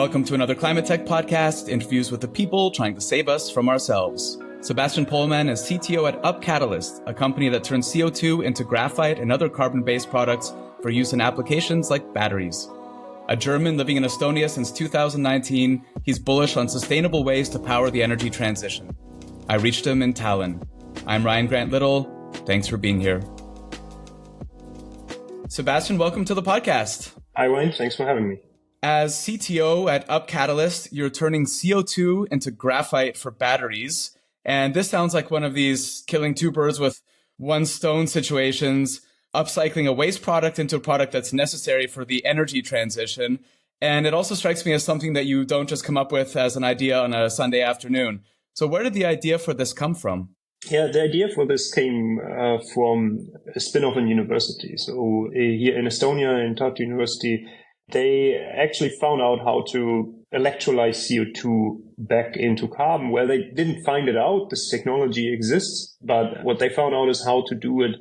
Welcome to another Climate Tech podcast, interviews with the people trying to save us from ourselves. Sebastian Pohlmann is CTO at UpCatalyst, a company that turns CO2 into graphite and other carbon-based products for use in applications like batteries. A German living in Estonia since 2019, he's bullish on sustainable ways to power the energy transition. I reached him in Tallinn. I'm Ryan Grant Little. Thanks for being here. Sebastian, welcome to the podcast. Hi, Ryan. Thanks for having me. As CTO at UpCatalyst, you're turning CO2 into graphite for batteries. And this sounds like one of these killing two birds with one stone situations, upcycling a waste product into a product that's necessary for the energy transition. And it also strikes me as something that you don't just come up with as an idea on a Sunday afternoon. So where did the idea for this come from? Yeah, the idea for this came from a spin-off in university. So here in Estonia, in Tartu University, they actually found out how to electrolyze CO2 back into carbon. Well, they didn't find it out. This technology exists, but what they found out is how to do it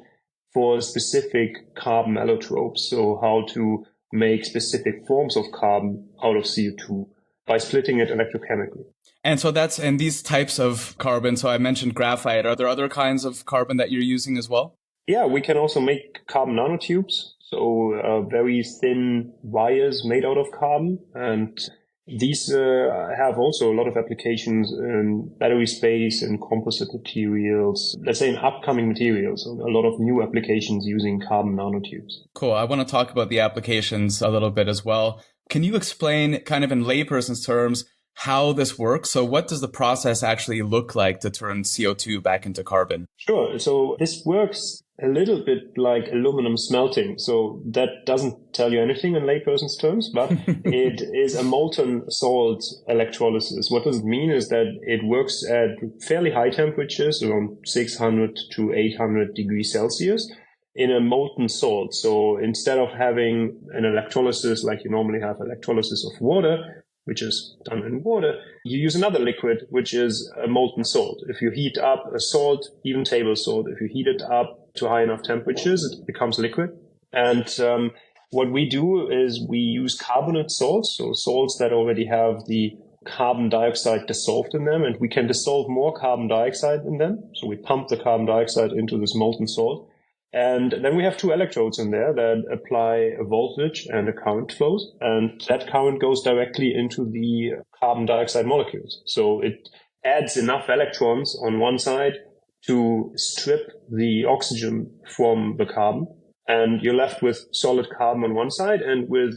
for specific carbon allotropes. So how to make specific forms of carbon out of CO2 by splitting it electrochemically. And so that's in these types of carbon. So I mentioned graphite. Are there other kinds of carbon that you're using as well? Yeah, we can also make carbon nanotubes. So very thin wires made out of carbon. And these have also a lot of applications in battery space and composite materials, let's say in upcoming materials, a lot of new applications using carbon nanotubes. Cool. I want to talk about the applications a little bit as well. Can you explain kind of in layperson's terms how this works? So what does the process actually look like to turn CO2 back into carbon? Sure. So this works a little bit like aluminum smelting. So that doesn't tell you anything in layperson's terms, but it is a molten salt electrolysis. What does it mean is that it works at fairly high temperatures, around 600 to 800 degrees Celsius, in a molten salt. So instead of having an electrolysis like you normally have electrolysis of water, which is done in water, you use another liquid, which is a molten salt. If you heat up a salt, even table salt, if you heat it up to high enough temperatures, it becomes liquid. And what we do is we use carbonate salts, so salts that already have the carbon dioxide dissolved in them, and we can dissolve more carbon dioxide in them. So we pump the carbon dioxide into this molten salt. And then we have two electrodes in there that apply a voltage and a current flows. And that current goes directly into the carbon dioxide molecules. So it adds enough electrons on one side to strip the oxygen from the carbon. And you're left with solid carbon on one side and with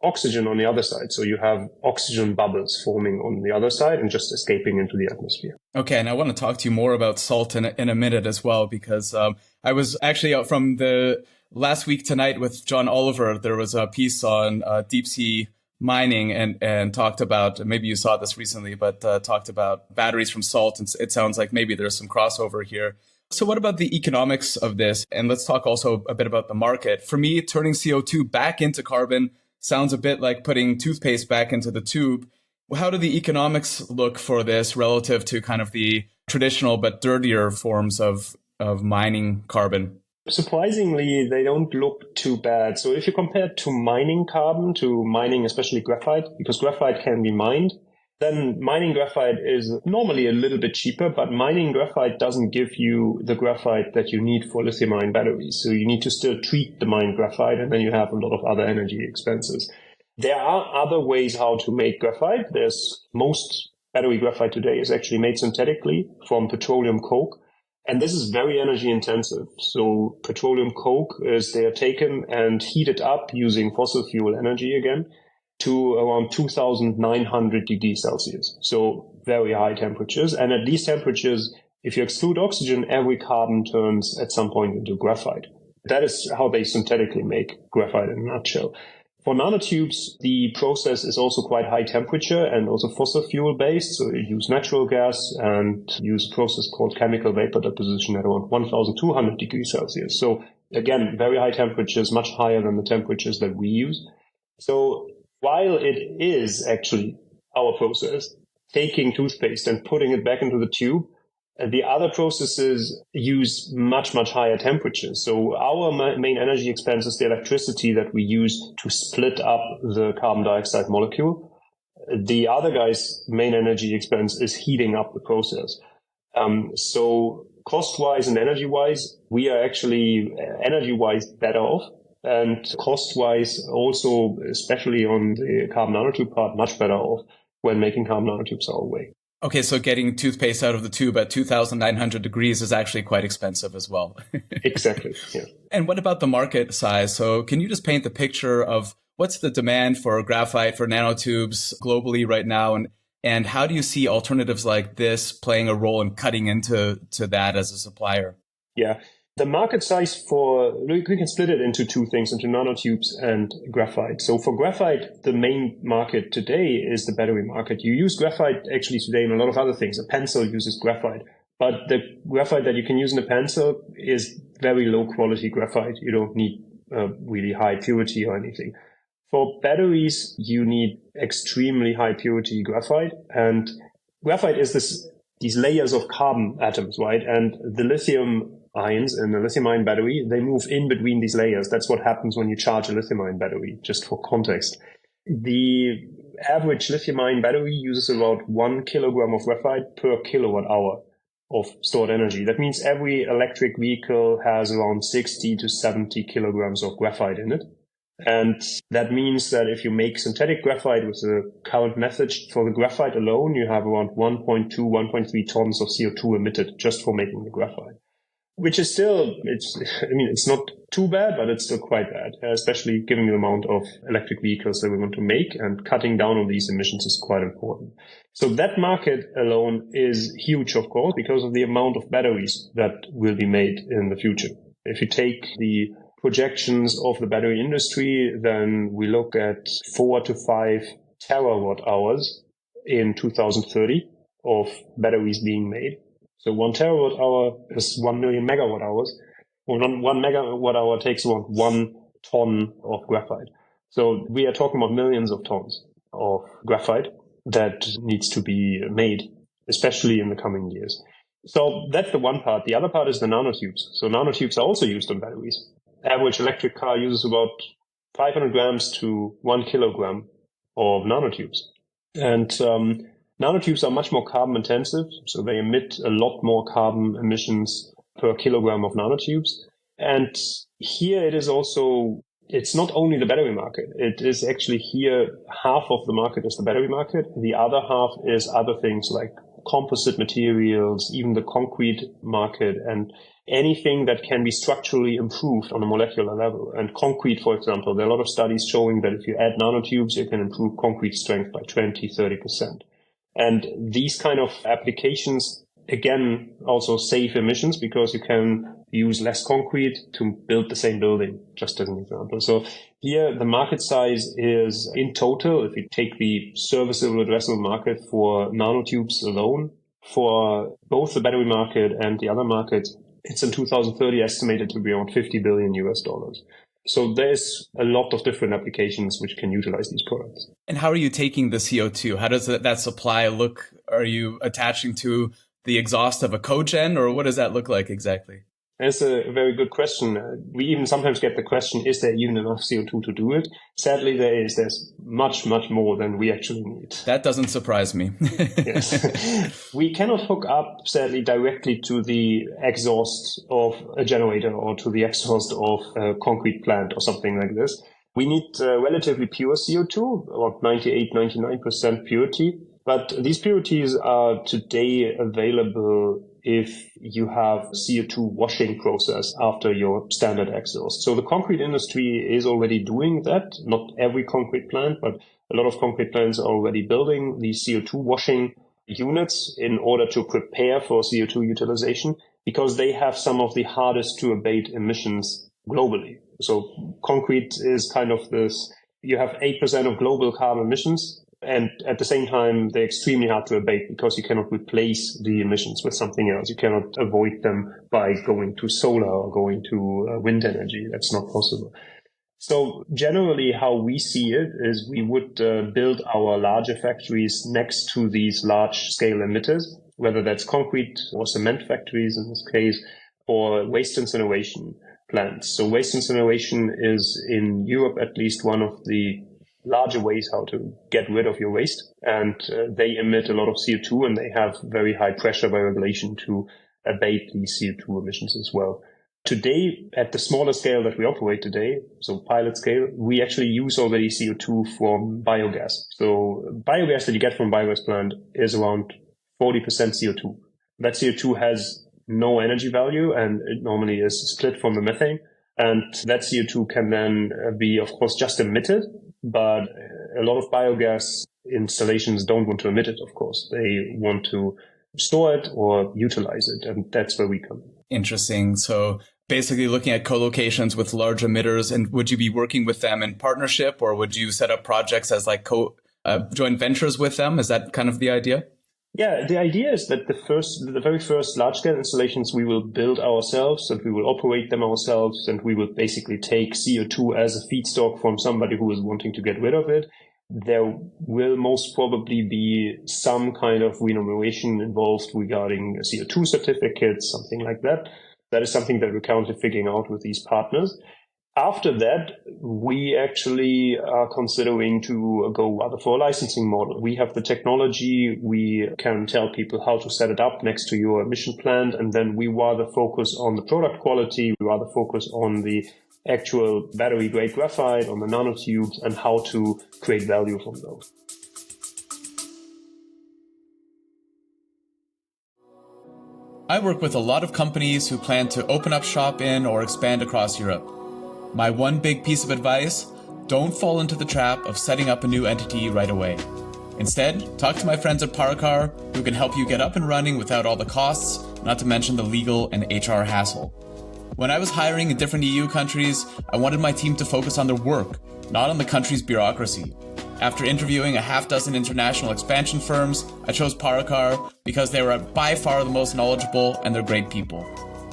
oxygen on the other side. So you have oxygen bubbles forming on the other side and just escaping into the atmosphere. Okay, and I want to talk to you more about salt in a minute as well, because I was actually out from the last week tonight with John Oliver. There was a piece on deep sea mining and talked about, maybe you saw this recently, but talked about batteries from salt. And it sounds like maybe there's some crossover here. So what about the economics of this? And let's talk also a bit about the market. For me, turning CO2 back into carbon sounds a bit like putting toothpaste back into the tube. How do the economics look for this relative to kind of the traditional but dirtier forms of mining carbon? Surprisingly, they don't look too bad. So if you compare it to mining carbon, to mining especially graphite, because graphite can be mined, then mining graphite is normally a little bit cheaper, but mining graphite doesn't give you the graphite that you need for lithium-ion batteries. So you need to still treat the mined graphite, and then you have a lot of other energy expenses. There are other ways how to make graphite. Most battery graphite today is actually made synthetically from petroleum coke. And this is very energy intensive. So petroleum coke they are taken and heated up using fossil fuel energy again to around 2,900 degrees Celsius. So very high temperatures. And at these temperatures, if you exclude oxygen, every carbon turns at some point into graphite. That is how they synthetically make graphite in a nutshell. For nanotubes, the process is also quite high temperature and also fossil fuel based. So you use natural gas and use a process called chemical vapor deposition at around 1,200 degrees Celsius. So again, very high temperatures, much higher than the temperatures that we use. So while it is actually our process, taking toothpaste and putting it back into the tube, the other processes use much, much higher temperatures. So our main energy expense is the electricity that we use to split up the carbon dioxide molecule. The other guy's main energy expense is heating up the process. So cost-wise and energy-wise, we are actually energy-wise better off. And cost-wise also, especially on the carbon nanotube part, much better off when making carbon nanotubes our way. Okay, so getting toothpaste out of the tube at 2,900 degrees is actually quite expensive as well. Exactly, yeah. And what about the market size? So can you just paint the picture of what's the demand for graphite, for nanotubes globally right now? And how do you see alternatives like this playing a role in cutting into that as a supplier? Yeah. The market size we can split it into two things, into nanotubes and graphite. So for graphite, the main market today is the battery market. You use graphite actually today in a lot of other things. A pencil uses graphite, but the graphite that you can use in a pencil is very low quality graphite. You don't need really high purity or anything. For batteries, you need extremely high purity graphite, and graphite is these layers of carbon atoms, right? And the lithium ions in a lithium-ion battery, they move in between these layers. That's what happens when you charge a lithium-ion battery, just for context. The average lithium-ion battery uses about 1 kilogram of graphite per kilowatt hour of stored energy. That means every electric vehicle has around 60 to 70 kilograms of graphite in it. And that means that if you make synthetic graphite with the current method, for the graphite alone, you have around 1.2, 1.3 tons of CO2 emitted just for making the graphite. Which is still, it's not too bad, but it's still quite bad, especially given the amount of electric vehicles that we want to make, and cutting down on these emissions is quite important. So that market alone is huge, of course, because of the amount of batteries that will be made in the future. If you take the projections of the battery industry, then we look at 4 to 5 terawatt hours in 2030 of batteries being made. So 1 terawatt hour is 1 million megawatt hours. Well, 1 megawatt hour takes around 1 ton of graphite. So we are talking about millions of tons of graphite that needs to be made, especially in the coming years. So that's the one part. The other part is the nanotubes. So nanotubes are also used on batteries. Average electric car uses about 500 grams to 1 kilogram of nanotubes. And nanotubes are much more carbon intensive, so they emit a lot more carbon emissions per kilogram of nanotubes. And here it's not only the battery market. It is actually here, half of the market is the battery market. The other half is other things like composite materials, even the concrete market, and anything that can be structurally improved on a molecular level. And concrete, for example, there are a lot of studies showing that if you add nanotubes, you can improve concrete strength by 20, 30%. And these kind of applications, again, also save emissions because you can use less concrete to build the same building, just as an example. So here, the market size is, in total, if you take the serviceable addressable market for nanotubes alone, for both the battery market and the other markets, it's in 2030 estimated to be around $50 billion US. So there's a lot of different applications which can utilize these products. And how are you taking the CO2? How does that supply look? Are you attaching to the exhaust of a cogen, or what does that look like exactly? That's a very good question. We even sometimes get the question, is there even enough CO2 to do it? Sadly, there's much, much more than we actually need. That doesn't surprise me. Yes. We cannot hook up, sadly, directly to the exhaust of a generator or to the exhaust of a concrete plant or something like this. We need relatively pure CO2, about 98, 99% purity. But these purities are today available if you have CO2 washing process after your standard exhaust. So the concrete industry is already doing that. Not every concrete plant, but a lot of concrete plants are already building these CO2 washing units in order to prepare for CO2 utilization, because they have some of the hardest to abate emissions globally. So concrete is kind of this, you have 8% of global carbon emissions. And at the same time, they're extremely hard to abate because you cannot replace the emissions with something else. You cannot avoid them by going to solar or going to wind energy. That's not possible. So generally, how we see it is we would build our larger factories next to these large-scale emitters, whether that's concrete or cement factories in this case, or waste incineration plants. So waste incineration is in Europe at least one of the larger ways how to get rid of your waste. And they emit a lot of CO2, and they have very high pressure by regulation to abate these CO2 emissions as well. Today, at the smaller scale that we operate today, so pilot scale, we actually use already CO2 from biogas. So biogas that you get from a biogas plant is around 40% CO2. That CO2 has no energy value, and it normally is split from the methane. And that CO2 can then be, of course, just emitted, but a lot of biogas installations don't want to emit it, of course. They want to store it or utilize it, and that's where we come in. Interesting. So basically looking at co-locations with large emitters, and would you be working with them in partnership, or would you set up projects as like joint ventures with them? Is that kind of the idea? Yeah, the idea is that the very first large-scale installations we will build ourselves, and we will operate them ourselves, and we will basically take CO2 as a feedstock from somebody who is wanting to get rid of it. There will most probably be some kind of remuneration involved regarding CO2 certificates, something like that. That is something that we're currently figuring out with these partners. After that, we actually are considering to go rather for a licensing model. We have the technology. We can tell people how to set it up next to your emission plant. And then we rather focus on the product quality. We rather focus on the actual battery grade graphite, on the nanotubes, and how to create value from those. I work with a lot of companies who plan to open up shop in or expand across Europe. My one big piece of advice, don't fall into the trap of setting up a new entity right away. Instead, talk to my friends at Paracar, who can help you get up and running without all the costs, not to mention the legal and HR hassle. When I was hiring in different EU countries, I wanted my team to focus on their work, not on the country's bureaucracy. After interviewing a half dozen international expansion firms, I chose Paracar because they were by far the most knowledgeable, and they're great people.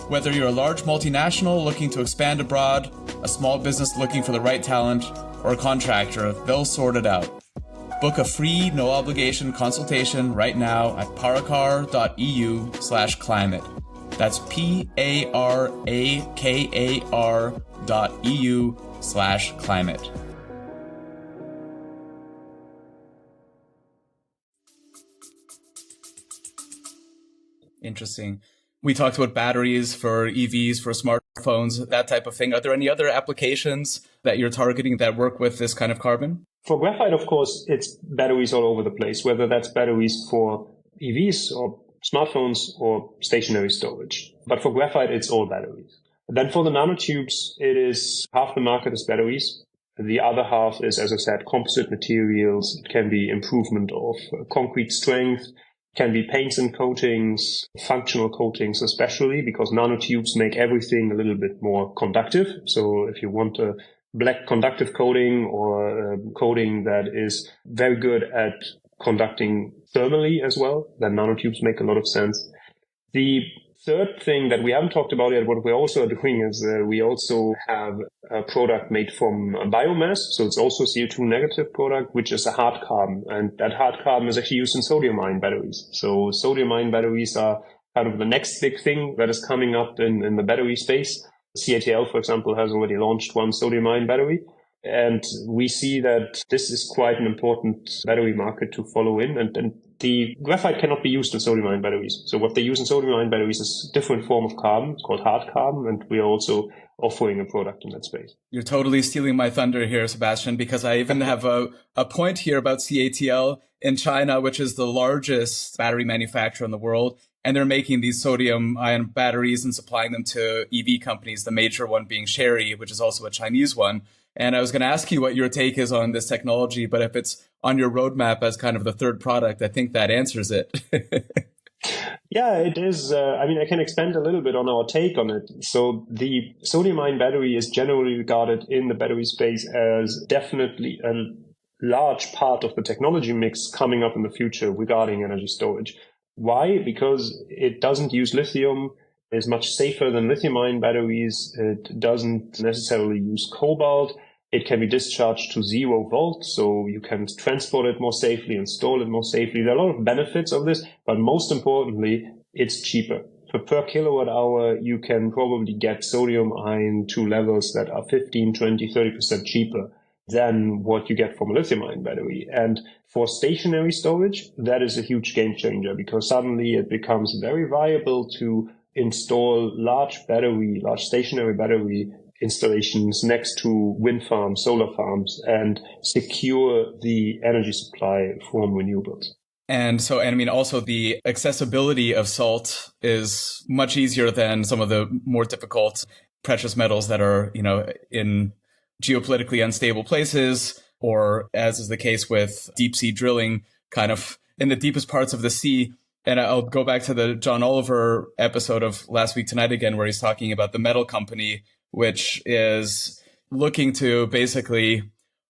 Whether you're a large multinational looking to expand abroad, a small business looking for the right talent, or a contractor, they'll sort it out. Book a free, no-obligation consultation right now at paracar.eu/climate. That's PARAKAR.eu/climate. Interesting. We talked about batteries for EVs, for smartphones, that type of thing. Are there any other applications that you're targeting that work with this kind of carbon? For graphite, of course, it's batteries all over the place, whether that's batteries for EVs or smartphones or stationary storage. But for graphite, it's all batteries. Then for the nanotubes, it is half the market is batteries. The other half is, as I said, composite materials. It can be improvement of concrete strength. Can be paints and coatings, functional coatings especially, because nanotubes make everything a little bit more conductive. So if you want a black conductive coating or a coating that is very good at conducting thermally as well, then nanotubes make a lot of sense. The third thing that we haven't talked about yet, what we're also doing is we also have a product made from biomass. So it's also a CO2 negative product, which is a hard carbon. And that hard carbon is actually used in sodium-ion batteries. So sodium-ion batteries are kind of the next big thing that is coming up in the battery space. CATL, for example, has already launched one sodium-ion battery. And we see that this is quite an important battery market to follow in. And the graphite cannot be used in sodium-ion batteries. So what they use in sodium-ion batteries is a different form of carbon. It's called hard carbon, and we are also offering a product in that space. You're totally stealing my thunder here, Sebastian, because I even have a point here about CATL in China, which is the largest battery manufacturer in the world. And they're making these sodium-ion batteries and supplying them to EV companies, the major one being Chery, which is also a Chinese one. And I was going to ask you what your take is on this technology, but if it's on your roadmap as kind of the third product, I think that answers it. Yeah, it is. I can expand a little bit on our take on it. So the sodium-ion battery is generally regarded in the battery space as definitely a large part of the technology mix coming up in the future regarding energy storage. Why? Because it doesn't use lithium. It's much safer than lithium-ion batteries. It doesn't necessarily use cobalt. It can be discharged to 0 volts, so you can transport it more safely, install it more safely. There are a lot of benefits of this, but most importantly, it's cheaper. So per kilowatt hour, you can probably get sodium-ion to levels that are 15, 20, 30% cheaper than what you get from a lithium-ion battery. And for stationary storage, that is a huge game changer because suddenly it becomes very viable to install large stationary battery installations next to wind farms, solar farms, and secure the energy supply from renewables. And so, and I mean, also the accessibility of salt is much easier than some of the more difficult precious metals that are, in geopolitically unstable places, or as is the case with deep sea drilling, kind of in the deepest parts of the sea. And I'll go back to the John Oliver episode of Last Week Tonight again, where he's talking about the metal company, which is looking to basically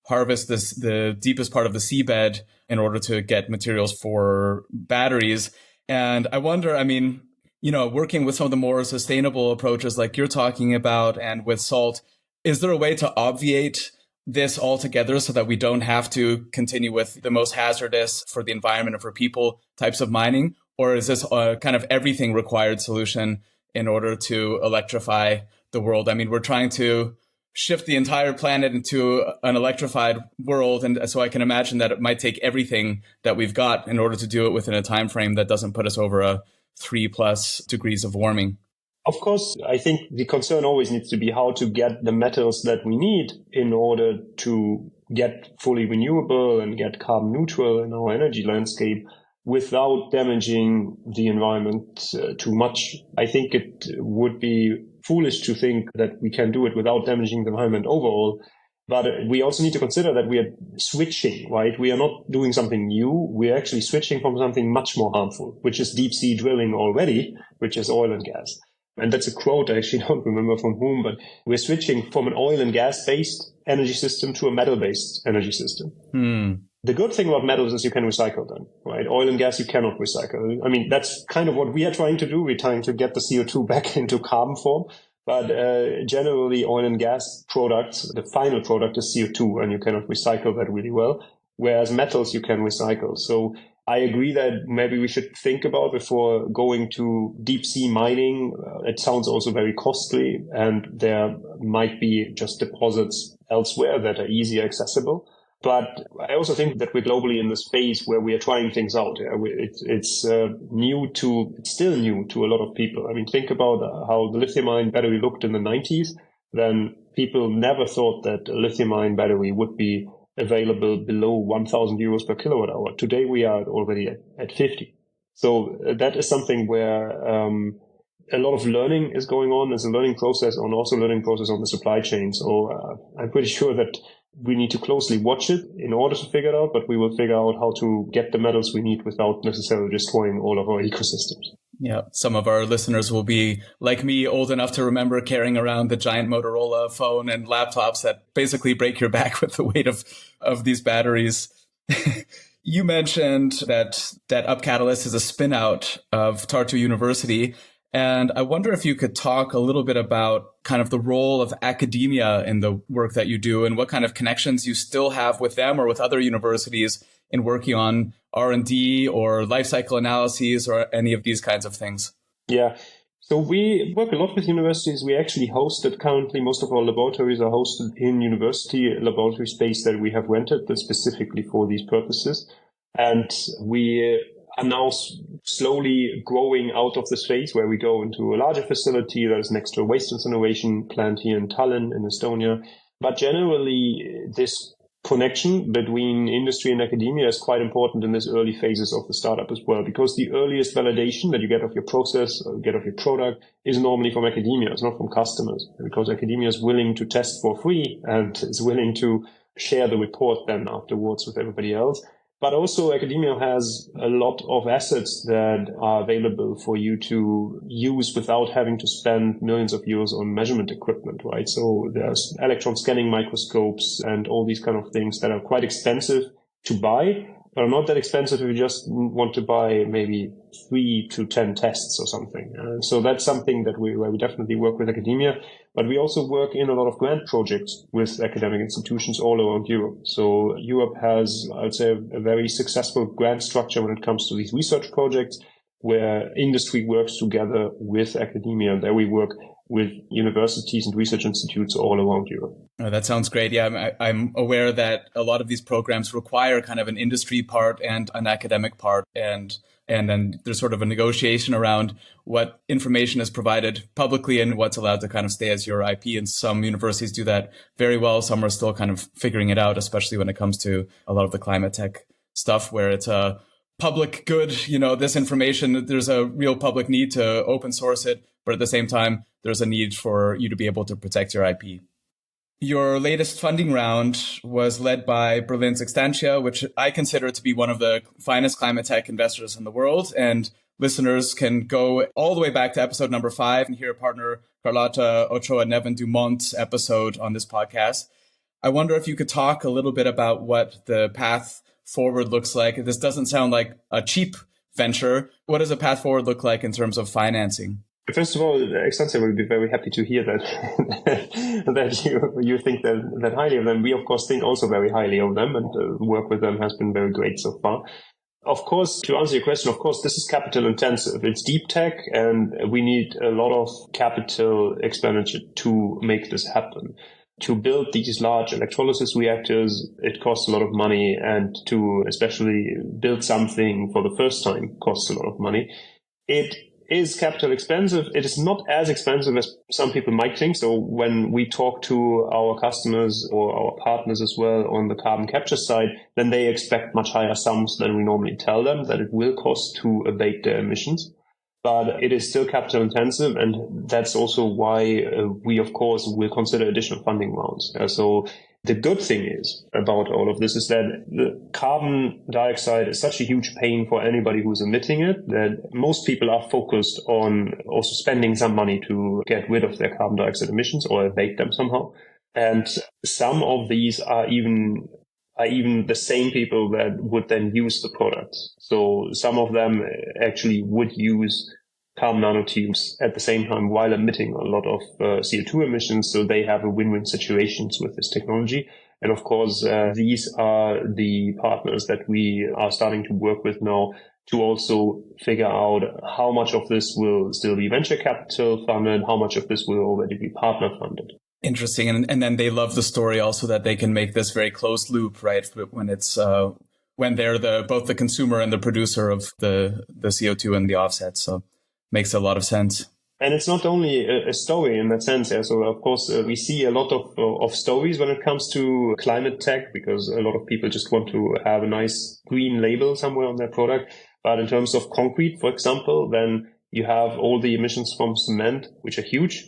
harvest the deepest part of the seabed in order to get materials for batteries. And I wonder, I mean, working with some of the more sustainable approaches like you're talking about and with salt, is there a way to obviate this altogether so that we don't have to continue with the most hazardous for the environment and for people types of mining? Or is this a kind of everything required solution in order to electrify the world? I mean, we're trying to shift the entire planet into an electrified world. And so I can imagine that it might take everything that we've got in order to do it within a time frame that doesn't put us over a 3+ degrees of warming. Of course, I think the concern always needs to be how to get the metals that we need in order to get fully renewable and get carbon neutral in our energy landscape without damaging the environment too much. I think it would be foolish to think that we can do it without damaging the environment overall. But we also need to consider that we are switching, right? We are not doing something new. We're actually switching from something much more harmful, which is deep sea drilling already, which is oil and gas. And that's a quote, I actually don't remember from whom, but we're switching from an oil and gas-based energy system to a metal-based energy system. The good thing about metals is you can recycle them, right? Oil and gas, you cannot recycle. I mean, that's kind of what we are trying to do. We're trying to get the CO2 back into carbon form. But generally, oil and gas products, the final product is CO2, and you cannot recycle that really well. Whereas metals, you can recycle. So I agree that maybe we should think about before going to deep sea mining. It sounds also very costly, and there might be just deposits elsewhere that are easier accessible. But I also think that we're globally in this phase where we are trying things out. It's still new to a lot of people. I mean, think about how the lithium-ion battery looked in the 90s. Then people never thought that a lithium-ion battery would be available below 1,000 euros per kilowatt hour. Today we are already at 50. So that is something where a lot of learning is going on. There's a learning process and also learning process on the supply chain. So I'm pretty sure that we need to closely watch it in order to figure it out, but we will figure out how to get the metals we need without necessarily destroying all of our ecosystems. Yeah, some of our listeners will be, like me, old enough to remember carrying around the giant Motorola phone and laptops that basically break your back with the weight of these batteries. You mentioned that UpCatalyst is a spin-out of Tartu University. And I wonder if you could talk a little bit about kind of the role of academia in the work that you do and what kind of connections you still have with them or with other universities in working on R&D or life cycle analyses or any of these kinds of things. Yeah. So we work a lot with universities. We actually currently most of our laboratories are hosted in university laboratory space that we have rented specifically for these purposes. And we are now slowly growing out of this phase where we go into a larger facility that is next to a waste incineration plant here in Tallinn in Estonia. But generally, this connection between industry and academia is quite important in these early phases of the startup as well, because the earliest validation that you get of your process or get of your product is normally from academia. It's not from customers, because academia is willing to test for free and is willing to share the report then afterwards with everybody else. But also academia has a lot of assets that are available for you to use without having to spend millions of euros on measurement equipment, right? So there's electron scanning microscopes and all these kind of things that are quite expensive to buy, but are not that expensive if you just want to buy maybe 3 to 10 tests or something. So that's something that where we definitely work with academia, but we also work in a lot of grant projects with academic institutions all around Europe. So Europe has, I would say, a very successful grant structure when it comes to these research projects where industry works together with academia. There we work with universities and research institutes all around Europe. Oh, that sounds great. Yeah, I'm aware that a lot of these programs require kind of an industry part and an academic part, and then there's sort of a negotiation around what information is provided publicly and what's allowed to kind of stay as your IP. And some universities do that very well. Some are still kind of figuring it out, especially when it comes to a lot of the climate tech stuff where it's a public good, this information, there's a real public need to open source it. But at the same time, there's a need for you to be able to protect your IP. Your latest funding round was led by Berlin's Extantia, which I consider to be one of the finest climate tech investors in the world. And listeners can go all the way back to episode number 5 and hear partner Carlotta Ochoa-Neven-Dumont's episode on this podcast. I wonder if you could talk a little bit about what the path forward looks like. This doesn't sound like a cheap venture. What does a path forward look like in terms of financing? First of all, Extantia will be very happy to hear that that you think that highly of them. We, of course, think also very highly of them, and work with them has been very great so far. Of course, to answer your question, of course, this is capital intensive. It's deep tech, and we need a lot of capital expenditure to make this happen. To build these large electrolysis reactors, it costs a lot of money, and to especially build something for the first time costs a lot of money. It is capital expensive. It is not as expensive as some people might think. So when we talk to our customers or our partners as well on the carbon capture side, then they expect much higher sums than we normally tell them that it will cost to abate their emissions. But it is still capital intensive, and that's also why we, of course, will consider additional funding rounds. So the good thing is about all of this is that the carbon dioxide is such a huge pain for anybody who's emitting it that most people are focused on also spending some money to get rid of their carbon dioxide emissions or abate them somehow. And some of these are even the same people that would then use the products. So some of them actually would use carbon nanotubes at the same time while emitting a lot of CO2 emissions. So they have a win-win situations with this technology. And of course, these are the partners that we are starting to work with now to also figure out how much of this will still be venture capital funded, how much of this will already be partner funded. Interesting. And then they love the story also that they can make this very closed loop, right? When it's when they're both the consumer and the producer of the CO2 and the offsets. So makes a lot of sense. And it's not only a story in that sense. Yeah. So of course we see a lot of stories when it comes to climate tech, because a lot of people just want to have a nice green label somewhere on their product. But in terms of concrete, for example, then you have all the emissions from cement, which are huge.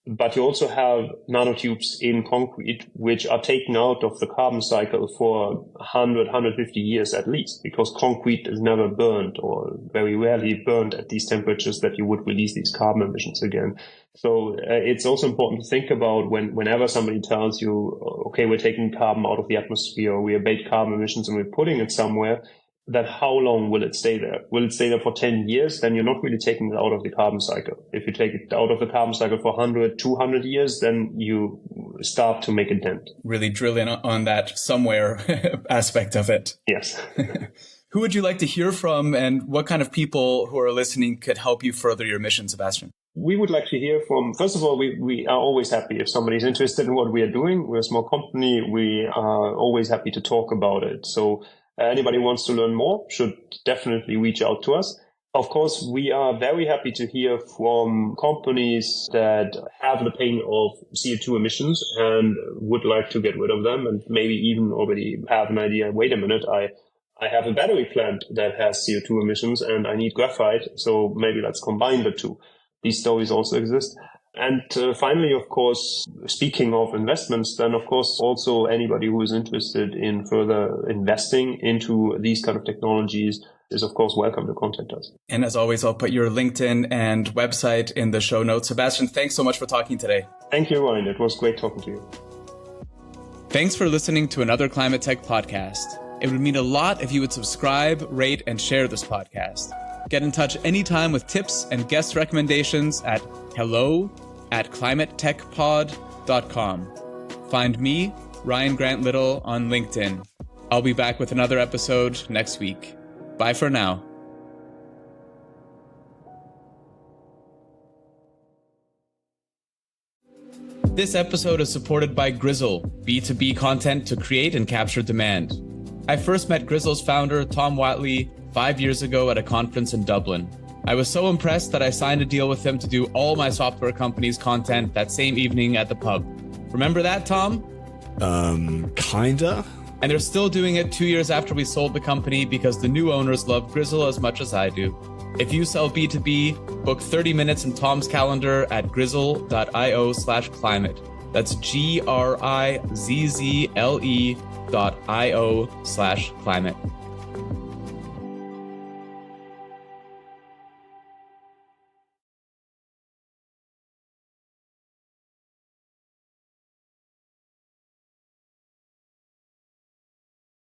But you also have nanotubes in concrete, which are taken out of the carbon cycle for 100, 150 years at least, because concrete is never burned or very rarely burned at these temperatures that you would release these carbon emissions again. So it's also important to think about whenever somebody tells you, okay, we're taking carbon out of the atmosphere, or we abate carbon emissions and we're putting it somewhere, that how long will it stay there? Will it stay there for 10 years? Then you're not really taking it out of the carbon cycle. If you take it out of the carbon cycle for 100, 200 years, then you start to make a dent. Really drill in on that somewhere aspect of it. Yes. Who would you like to hear from, and what kind of people who are listening could help you further your mission, Sebastian? We would like to hear from, first of all, we are always happy if somebody's interested in what we are doing. We're a small company. We are always happy to talk about it. So anybody who wants to learn more should definitely reach out to us. Of course, we are very happy to hear from companies that have the pain of CO2 emissions and would like to get rid of them, and maybe even already have an idea, wait a minute, I have a battery plant that has CO2 emissions and I need graphite, so maybe let's combine the two. These stories also exist. And finally, of course, speaking of investments, then of course also anybody who is interested in further investing into these kind of technologies is of course welcome to contact us. And as always, I'll put your LinkedIn and website in the show notes. Sebastian, thanks so much for talking today. Thank you, Ryan. It was great talking to you. Thanks for listening to another Climate Tech podcast. It would mean a lot if you would subscribe, rate, and share this podcast. Get in touch anytime with tips and guest recommendations at hello@climatetechpod.com. Find me, Ryan Grant Little, on LinkedIn. I'll be back with another episode next week. Bye for now. This episode is supported by Grizzle, B2B content to create and capture demand. I first met Grizzle's founder, Tom Watley, 5 years ago at a conference in Dublin. I was so impressed that I signed a deal with him to do all my software company's content that same evening at the pub. Remember that, Tom? Kinda. And they're still doing it 2 years after we sold the company because the new owners love Grizzle as much as I do. If you sell B2B, book 30 minutes in Tom's calendar at grizzle.io/climate. That's GRIZZLE.io/climate.